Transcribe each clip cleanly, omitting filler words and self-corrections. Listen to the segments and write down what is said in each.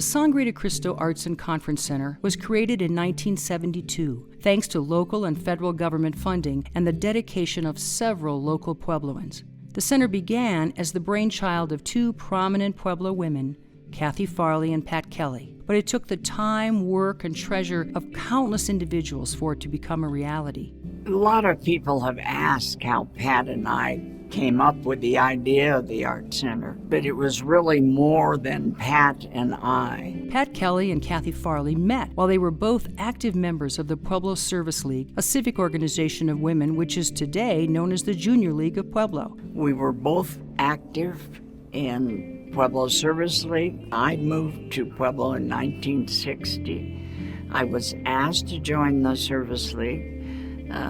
The Sangre de Cristo Arts and Conference Center was created in 1972, thanks to local and federal government funding and the dedication of several local Puebloans. The center began as the brainchild of two prominent Pueblo women, Kathy Farley and Pat Kelly, but it took the time, work, and treasure of countless individuals for it to become a reality. A lot of people have asked how Pat and I came up with the idea of the Art Center, but it was really more than Pat and I. Pat Kelly and Kathy Farley met while they were both active members of the Pueblo Service League, a civic organization of women which is today known as the Junior League of Pueblo. We were both active in Pueblo Service League. I moved to Pueblo in 1960. I was asked to join the Service League,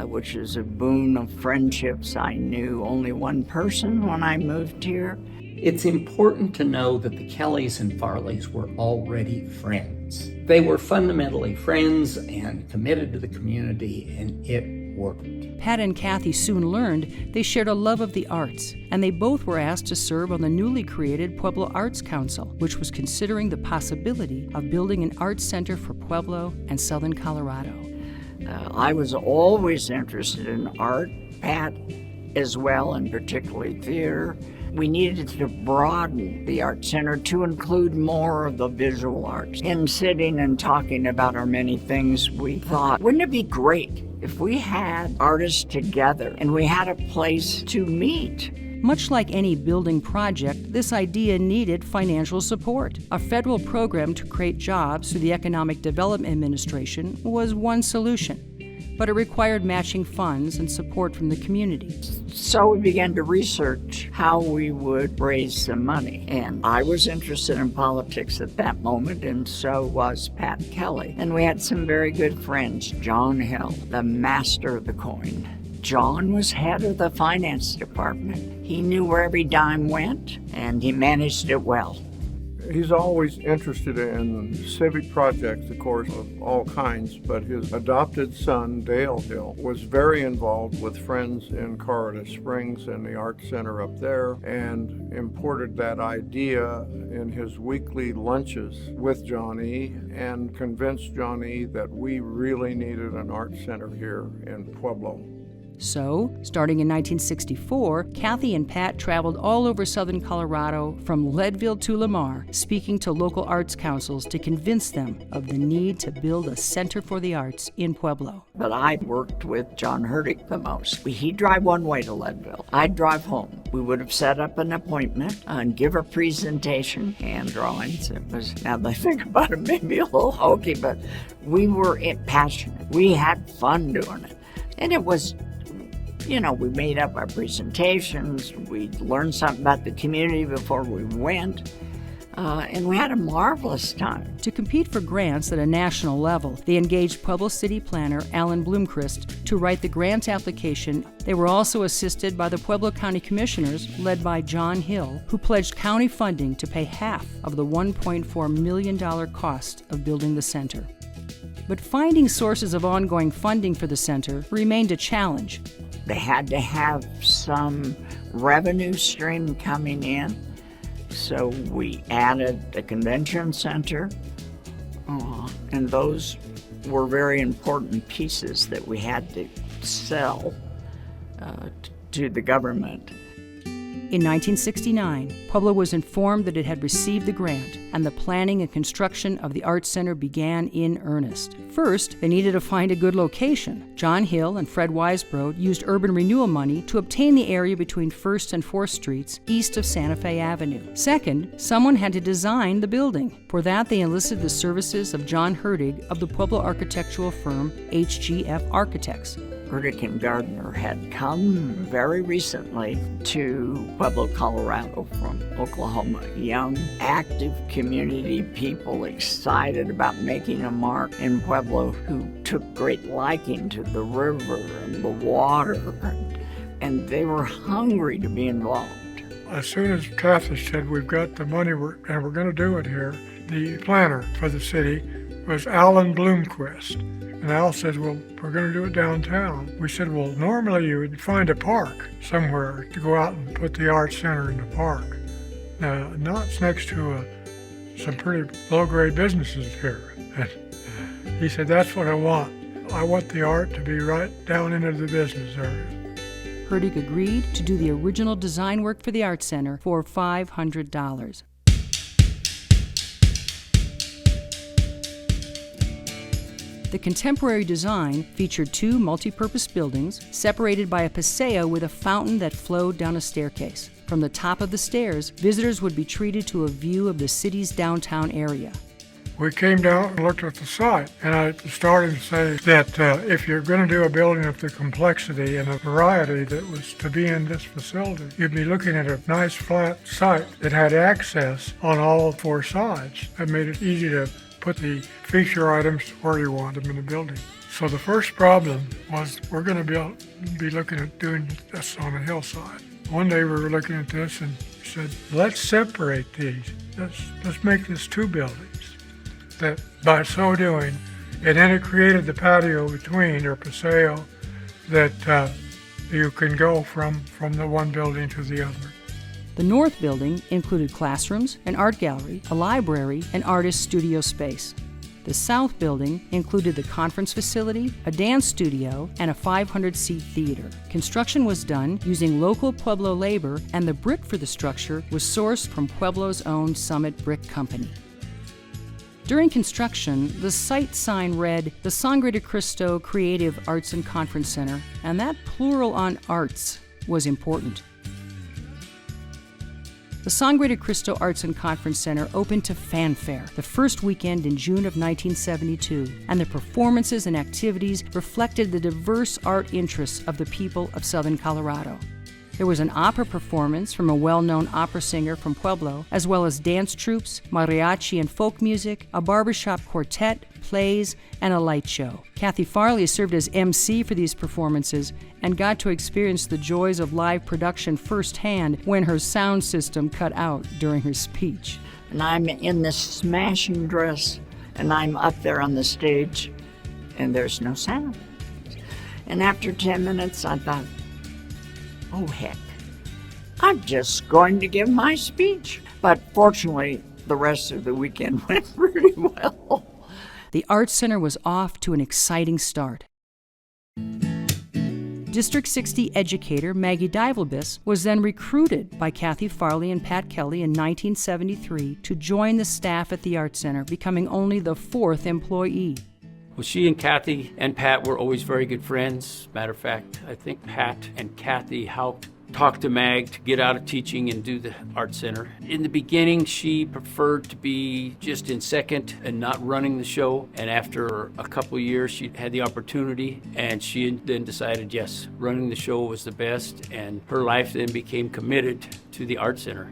which is a boon of friendships. I knew only one person when I moved here. It's important to know that the Kellys and Farleys were already friends. They were fundamentally friends and committed to the community, and it worked. Pat and Kathy soon learned they shared a love of the arts, and they both were asked to serve on the newly created Pueblo Arts Council, which was considering the possibility of building an arts center for Pueblo and southern Colorado. I was always interested in art, Pat as well, and particularly theater. We needed to broaden the Art Center to include more of the visual arts. In sitting and talking about our many things, we thought, wouldn't it be great if we had artists together and we had a place to meet? Much like any building project, this idea needed financial support. A federal program to create jobs through the Economic Development Administration was one solution, but it required matching funds and support from the community. So we began to research how we would raise some money. And I was interested in politics at that moment, and so was Pat Kelly. And we had some very good friends, John Hill, the master of the coin. John was head of the finance department. He knew where every dime went, and he managed it well. He's always interested in civic projects, of course, of all kinds, but his adopted son, Dale Hill, was very involved with friends in Colorado Springs and the Art Center up there, and imported that idea in his weekly lunches with Johnny and convinced Johnny that we really needed an art center here in Pueblo. So, starting in 1964, Kathy and Pat traveled all over southern Colorado from Leadville to Lamar, speaking to local arts councils to convince them of the need to build a center for the arts in Pueblo. But I worked with John Herdig the most. He'd drive one way to Leadville. I'd drive home. We would have set up an appointment and give a presentation, hand drawings. It was, now that I think about it, maybe a little hokey, but we were passionate. We had fun doing it. And it was, we made up our presentations, we learned something about the community before we went, and we had a marvelous time. To compete for grants at a national level, they engaged Pueblo City planner Alan Bloomquist to write the grant application. They were also assisted by the Pueblo County Commissioners, led by John Hill, who pledged county funding to pay half of the $1.4 million cost of building the center. But finding sources of ongoing funding for the center remained a challenge. They had to have some revenue stream coming in, so we added the convention center, and those were very important pieces that we had to sell to the government. In 1969, Pueblo was informed that it had received the grant, and the planning and construction of the Arts Center began in earnest. First, they needed to find a good location. John Hill and Fred Weisbrod used urban renewal money to obtain the area between 1st and 4th Streets, east of Santa Fe Avenue. Second, someone had to design the building. For that, they enlisted the services of John Herdig of the Pueblo architectural firm HGF Architects. Herdig and Gardner had come very recently to Pueblo, Colorado from Oklahoma. Young, active community people excited about making a mark in Pueblo, who took great liking to the river and the water, and they were hungry to be involved. As soon as Kathy said, we've got the money and we're going to do it here, the planner for the city was Alan Bloomquist. And Al said, well, we're going to do it downtown. We said, well, normally you would find a park somewhere to go out and put the Arts Center in the park. Now, not next to a some pretty low-grade businesses here. And he said, that's what I want. I want the art to be right down into the business area. Hurtig agreed to do the original design work for the Art Center for $500. The contemporary design featured two multi-purpose buildings separated by a paseo with a fountain that flowed down a staircase. From the top of the stairs, visitors would be treated to a view of the city's downtown area. We came down and looked at the site, and I started to say that if you're going to do a building of the complexity and the variety that was to be in this facility, you'd be looking at a nice flat site that had access on all four sides. That made it easy to put the feature items where you want them in the building. So the first problem was we're going to be looking at doing this on a hillside. One day we were looking at this and he said, let's separate these. Let's make this two buildings. That by so doing, and then it created the patio between, or paseo, that you can go from the one building to the other. The north building included classrooms, an art gallery, a library, and artist studio space. The south building included the conference facility, a dance studio, and a 500-seat theater. Construction was done using local Pueblo labor, and the brick for the structure was sourced from Pueblo's own Summit Brick Company. During construction, the site sign read, the Sangre de Cristo Creative Arts and Conference Center, and that plural on arts was important. The Sangre de Cristo Arts and Conference Center opened to fanfare the first weekend in June of 1972, and the performances and activities reflected the diverse art interests of the people of southern Colorado. There was an opera performance from a well-known opera singer from Pueblo, as well as dance troupes, mariachi and folk music, a barbershop quartet, plays, and a light show. Kathy Farley served as MC for these performances and got to experience the joys of live production firsthand when her sound system cut out during her speech. And I'm in this smashing dress, and I'm up there on the stage, and there's no sound. And after 10 minutes, I thought, oh, heck, I'm just going to give my speech. But fortunately, the rest of the weekend went really well. The Art Center was off to an exciting start. District 60 educator Maggie Divelbis was then recruited by Kathy Farley and Pat Kelly in 1973 to join the staff at the Art Center, becoming only the fourth employee. Well, she and Kathy and Pat were always very good friends. Matter of fact, I think Pat and Kathy helped talk to Mag to get out of teaching and do the Art Center. In the beginning, she preferred to be just in second and not running the show. And after a couple of years, she had the opportunity, and she then decided, yes, running the show was the best. And her life then became committed to the Art Center.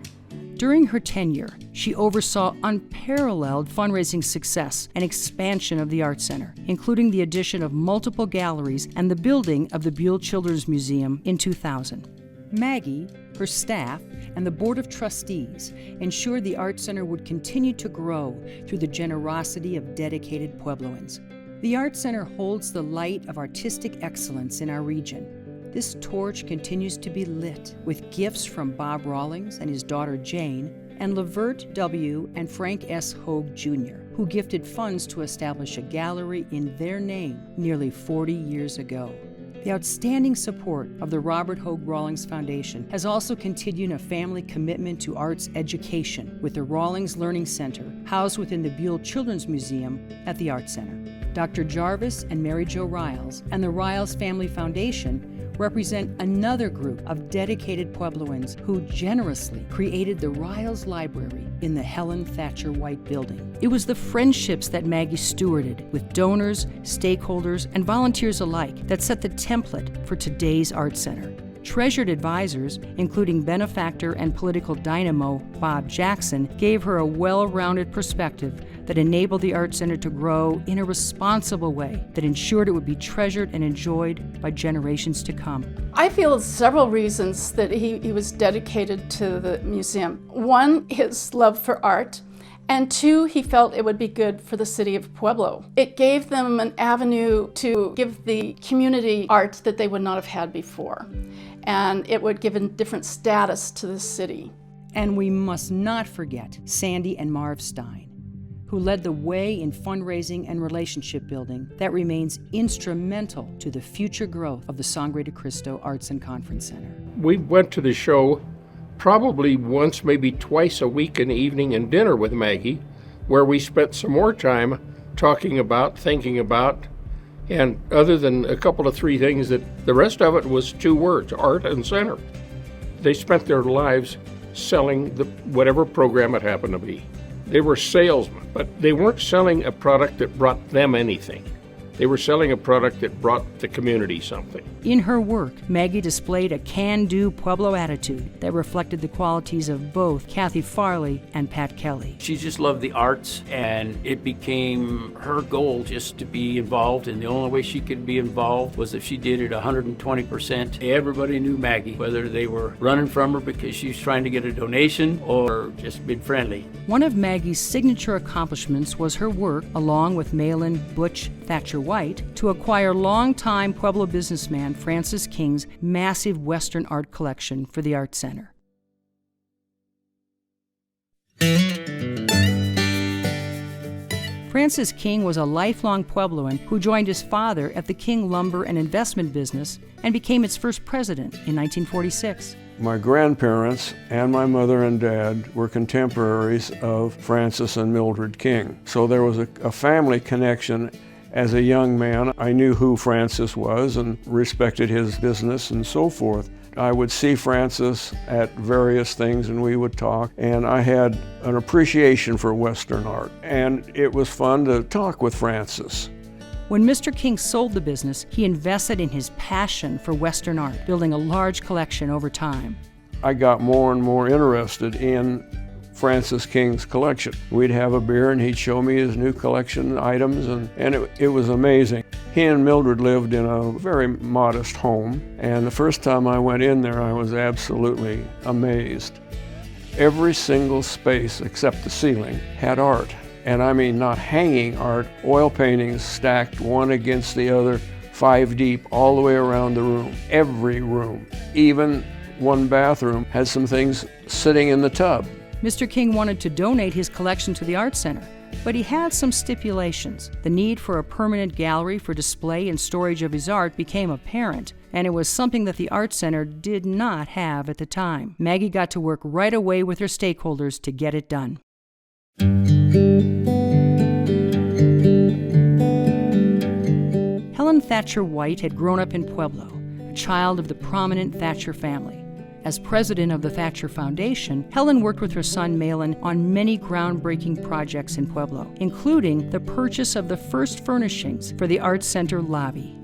During her tenure, she oversaw unparalleled fundraising success and expansion of the Art Center, including the addition of multiple galleries and the building of the Buell Children's Museum in 2000. Maggie, her staff, and the Board of Trustees ensured the Art Center would continue to grow through the generosity of dedicated Puebloans. The Art Center holds the light of artistic excellence in our region. This torch continues to be lit with gifts from Bob Rawlings and his daughter Jane, and Lavert W. and Frank S. Hogue Jr., who gifted funds to establish a gallery in their name nearly 40 years ago. The outstanding support of the Robert Hogue Rawlings Foundation has also continued a family commitment to arts education with the Rawlings Learning Center, housed within the Buell Children's Museum at the Art Center. Dr. Jarvis and Mary Jo Riles and the Riles Family Foundation represent another group of dedicated Puebloans who generously created the Riles Library in the Helen Thatcher White Building. It was the friendships that Maggie stewarded with donors, stakeholders, and volunteers alike that set the template for today's Art Center. Treasured advisors, including benefactor and political dynamo Bob Jackson, gave her a well-rounded perspective that enabled the Art Center to grow in a responsible way that ensured it would be treasured and enjoyed by generations to come. I feel several reasons that he was dedicated to the museum. One, his love for art. And two, he felt it would be good for the city of Pueblo. It gave them an avenue to give the community art that they would not have had before. And it would give a different status to the city. And we must not forget Sandy and Marv Stein, who led the way in fundraising and relationship building that remains instrumental to the future growth of the Sangre de Cristo Arts and Conference Center. We went to the show probably once, maybe twice a week, in the evening and dinner with Maggie, where we spent some more time talking about, thinking about, and other than a couple of three things, that the rest of it was two words: art and center. They spent their lives selling whatever program it happened to be. They were salesmen, but they weren't selling a product that brought them anything. They were selling a product that brought the community something. In her work, Maggie displayed a can-do Pueblo attitude that reflected the qualities of both Kathy Farley and Pat Kelly. She just loved the arts, and it became her goal just to be involved, and the only way she could be involved was if she did it 120%. Everybody knew Maggie, whether they were running from her because she was trying to get a donation or just being friendly. One of Maggie's signature accomplishments was her work, along with Malin Butch Thatcher White, to acquire longtime Pueblo businessman Francis King's massive Western art collection for the Art Center. Francis King was a lifelong Puebloan who joined his father at the King Lumber and Investment business and became its first president in 1946. My grandparents and my mother and dad were contemporaries of Francis and Mildred King. So there was a family connection. As a young man, I knew who Francis was and respected his business and so forth. I would see Francis at various things and we would talk, and I had an appreciation for Western art, and it was fun to talk with Francis. When Mr. King sold the business, he invested in his passion for Western art, building a large collection over time. I got more and more interested in Francis King's collection. We'd have a beer and he'd show me his new collection items, and it was amazing. He and Mildred lived in a very modest home, and the first time I went in there I was absolutely amazed. Every single space except the ceiling had art, and I mean not hanging art, oil paintings stacked one against the other, 5 deep, all the way around the room. Every room, even one bathroom, had some things sitting in the tub. Mr. King wanted to donate his collection to the Art Center, but he had some stipulations. The need for a permanent gallery for display and storage of his art became apparent, and it was something that the Art Center did not have at the time. Maggie got to work right away with her stakeholders to get it done. Helen Thatcher White had grown up in Pueblo, a child of the prominent Thatcher family. As president of the Thatcher Foundation, Helen worked with her son Malin on many groundbreaking projects in Pueblo, including the purchase of the first furnishings for the Arts Center lobby.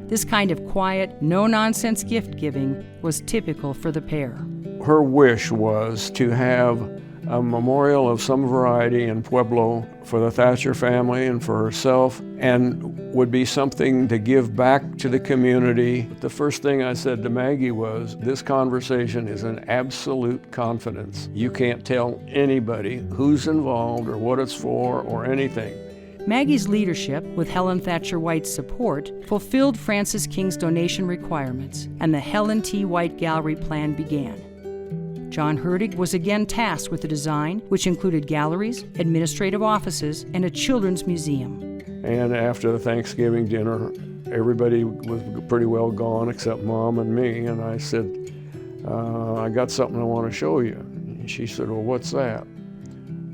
This kind of quiet, no-nonsense gift-giving was typical for the pair. Her wish was to have a memorial of some variety in Pueblo for the Thatcher family and for herself, and would be something to give back to the community. The first thing I said to Maggie was, this conversation is an absolute confidence. You can't tell anybody who's involved or what it's for or anything. Maggie's leadership, with Helen Thatcher White's support, fulfilled Francis King's donation requirements, and the Helen T. White Gallery plan began. John Hurtig was again tasked with the design, which included galleries, administrative offices, and a children's museum. And after the Thanksgiving dinner, everybody was pretty well gone except Mom and me, and I said, I got something I want to show you. And she said, well, what's that?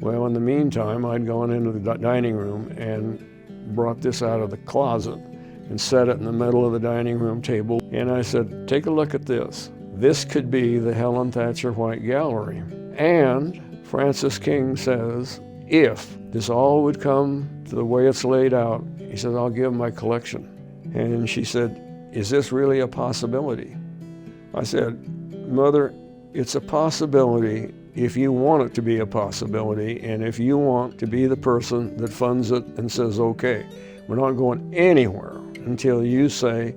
Well, in the meantime, I'd gone into the dining room and brought this out of the closet and set it in the middle of the dining room table. And I said, take a look at this. This could be the Helen Thatcher White Gallery. And Francis King says, if this all would come to the way it's laid out, he says, I'll give my collection. And she said, is this really a possibility? I said, Mother, it's a possibility if you want it to be a possibility, and if you want to be the person that funds it and says, okay, we're not going anywhere until you say,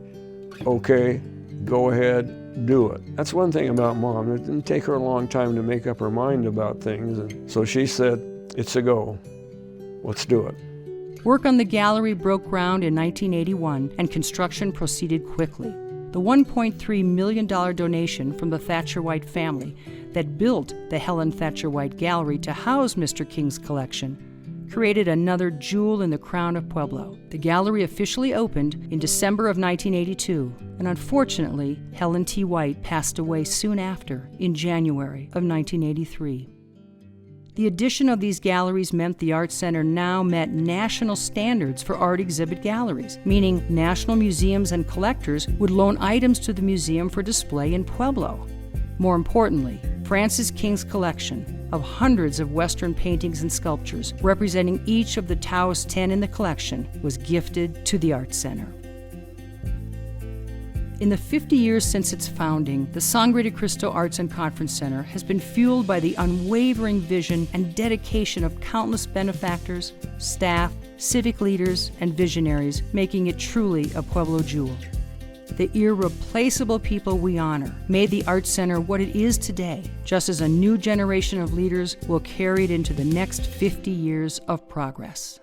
okay, go ahead, do it. That's one thing about Mom. It didn't take her a long time to make up her mind about things. And so she said, it's a go. Let's do it. Work on the gallery broke ground in 1981, and construction proceeded quickly. The $1.3 million donation from the Thatcher White family that built the Helen Thatcher White Gallery to house Mr. King's collection created another jewel in the crown of Pueblo. The gallery officially opened in December of 1982, and unfortunately, Helen T. White passed away soon after, in January of 1983. The addition of these galleries meant the Art Center now met national standards for art exhibit galleries, meaning national museums and collectors would loan items to the museum for display in Pueblo. More importantly, Francis King's collection of hundreds of Western paintings and sculptures representing each of the Taoist 10 in the collection was gifted to the Art Center. In the 50 years since its founding, the Sangre de Cristo Arts and Conference Center has been fueled by the unwavering vision and dedication of countless benefactors, staff, civic leaders, and visionaries, making it truly a Pueblo jewel. The irreplaceable people we honor made the Art Center what it is today, just as a new generation of leaders will carry it into the next 50 years of progress.